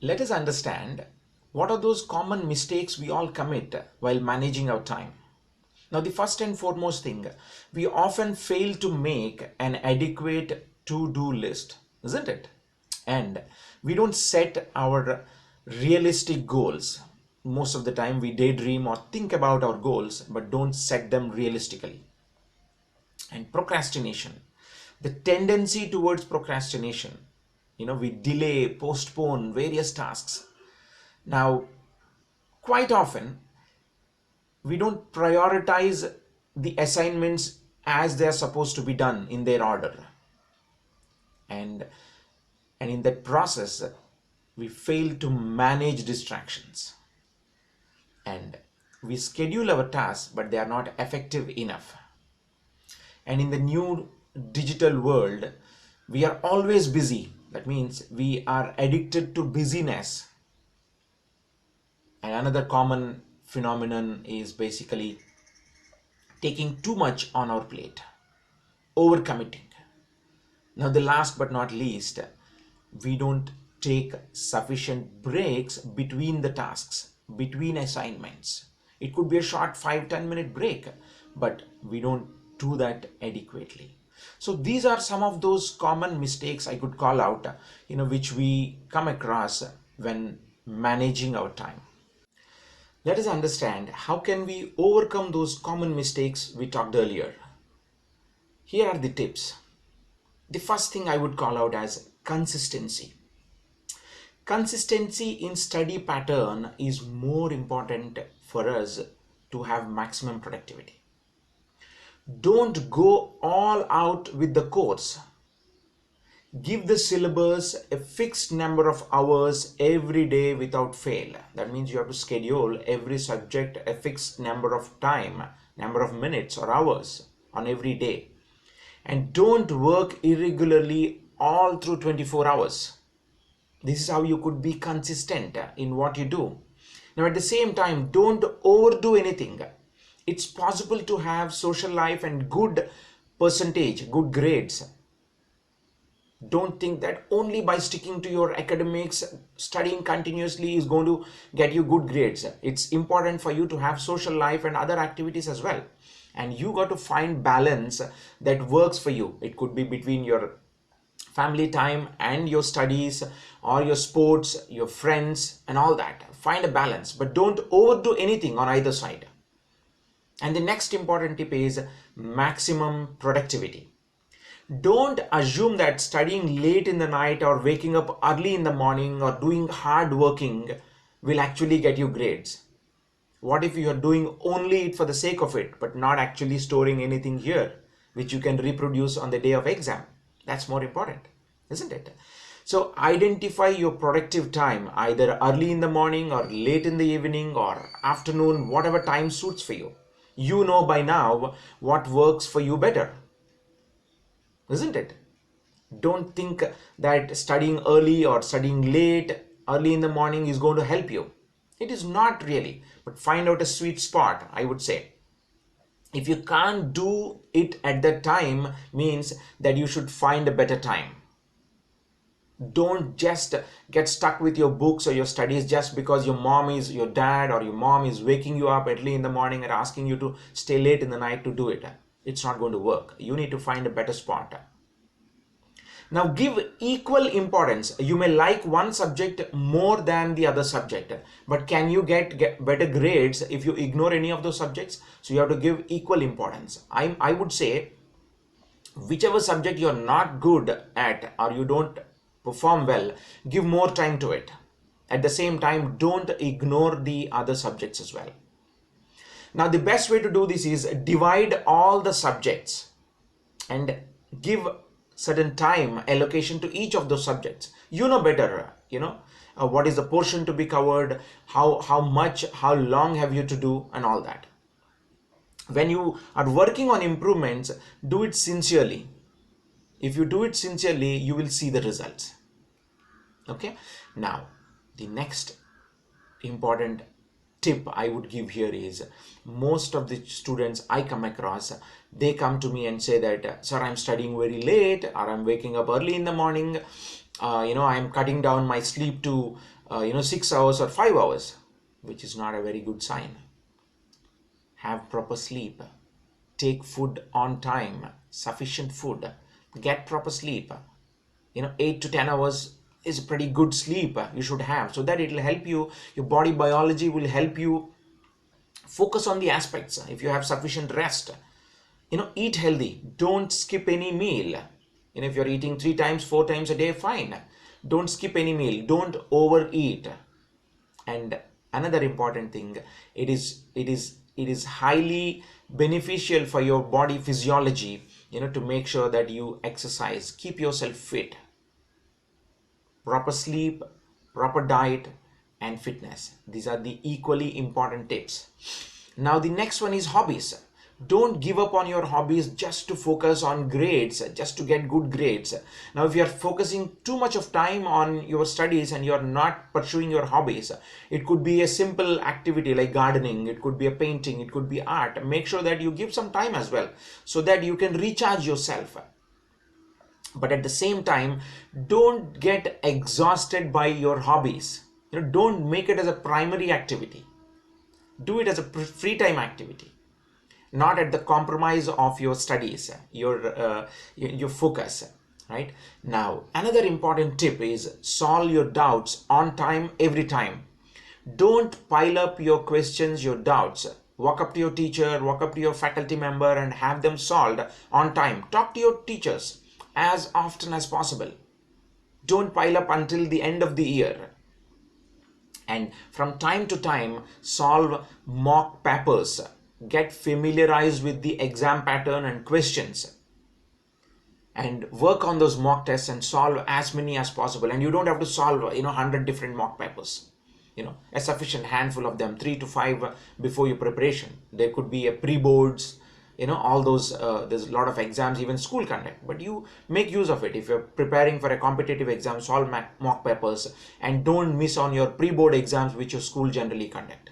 let us understand what are those common mistakes we all commit while managing our time. Now, the first and foremost thing, we often fail to make an adequate to-do list, isn't it? And we don't set our realistic goals. Most of the time, we daydream or think about our goals, but don't set them realistically. And procrastination, the tendency towards procrastination, we delay, postpone various tasks. Now, quite often we don't prioritize the assignments as they're supposed to be done in their order, and in that process we fail to manage distractions, and we schedule our tasks but they are not effective enough. And in the new digital world, we are always busy. That means we are addicted to busyness. And another common phenomenon is basically taking too much on our plate, overcommitting. Now, the last but not least, we don't take sufficient breaks between the tasks, between assignments. It could be a short 5-10 minute break, but we don't do that adequately. So these are some of those common mistakes I could call out, which we come across when managing our time. Let us understand how can we overcome those common mistakes we talked earlier. Here are the tips. The first thing I would call out as consistency. Consistency in study pattern is more important for us to have maximum productivity. Don't go all out with the course. Give the syllabus a fixed number of hours every day without fail. That means you have to schedule every subject a fixed number of time, number of minutes or hours on every day. And don't work irregularly all through 24 hours. This is how you could be consistent in what you do. Now, at the same time, don't overdo anything. It's possible to have social life and good percentage, good grades. Don't think that only by sticking to your academics, studying continuously is going to get you good grades. It's important for you to have social life and other activities as well. And you got to find balance that works for you. It could be between your family time and your studies, or your sports, your friends, and all that. Find a balance, but don't overdo anything on either side. And the next important tip is maximum productivity. Don't assume that studying late in the night or waking up early in the morning or doing hard working will actually get you grades. What if you are doing only it for the sake of it, but not actually storing anything here, which you can reproduce on the day of exam? That's more important, isn't it? So identify your productive time, either early in the morning or late in the evening or afternoon, whatever time suits for you. You know by now what works for you better, isn't it? Don't think that studying early or studying late, early in the morning is going to help you. It is not really, but find out a sweet spot, I would say. If you can't do it at that time, means that you should find a better time. Don't just get stuck with your books or your studies just because your dad or your mom is waking you up early in the morning and asking you to stay late in the night to do it. It's not going to work. You need to find a better spot. Now, give equal importance. You may like one subject more than the other subject, but can you get better grades if you ignore any of those subjects? So you have to give equal importance. I would say whichever subject you're not good at or you don't perform well, give more time to it. At the same time, don't ignore the other subjects as well. Now, the best way to do this is divide all the subjects and give certain time allocation to each of those subjects. You know better, what is the portion to be covered, how much, how long have you to do, and all that. When you are working on improvements, do it sincerely. If you do it sincerely, you will see the results. Okay. Now, the next important tip I would give here is, most of the students I come across, they come to me and say that, sir, I'm studying very late, or I'm waking up early in the morning, I am cutting down my sleep to 6 hours or 5 hours, which is not a very good sign. Have proper sleep, take food on time, sufficient food, get proper sleep. 8 to 10 hours is pretty good sleep you should have, so that it will help you, your body biology will help you focus on the aspects. If you have sufficient rest, eat healthy, don't skip any meal. If you're eating 3 times 4 times a day, fine, don't skip any meal, don't overeat. And another important thing, it is highly beneficial for your body physiology, to make sure that you exercise, keep yourself fit. Proper sleep, proper diet, and fitness, these are the equally important tips. Now the next one is hobbies. Don't give up on your hobbies just to focus on grades, just to get good grades. Now if you are focusing too much of time on your studies and you are not pursuing your hobbies, it could be a simple activity like gardening, it could be a painting, it could be art. Make sure that you give some time as well, so that you can recharge yourself. But at the same time, don't get exhausted by your hobbies. Don't make it as a primary activity. Do it as a free time activity, not at the compromise of your studies, your focus. Right? Now another important tip is solve your doubts on time, every time. Don't pile up your questions, your doubts. Walk up to your teacher, walk up to your faculty member and have them solved on time. Talk to your teachers as often as possible. Don't pile up until the end of the year. And from time to time, solve mock papers. Get familiarized with the exam pattern and questions, and work on those mock tests and solve as many as possible. And you don't have to solve 100 different mock papers. A sufficient handful of them, 3 to 5 before your preparation. There could be a pre-boards, all those. There's a lot of exams even school conduct, but you make use of it. If you're preparing for a competitive exam, solve mock papers and don't miss on your pre-board exams which your school generally conduct.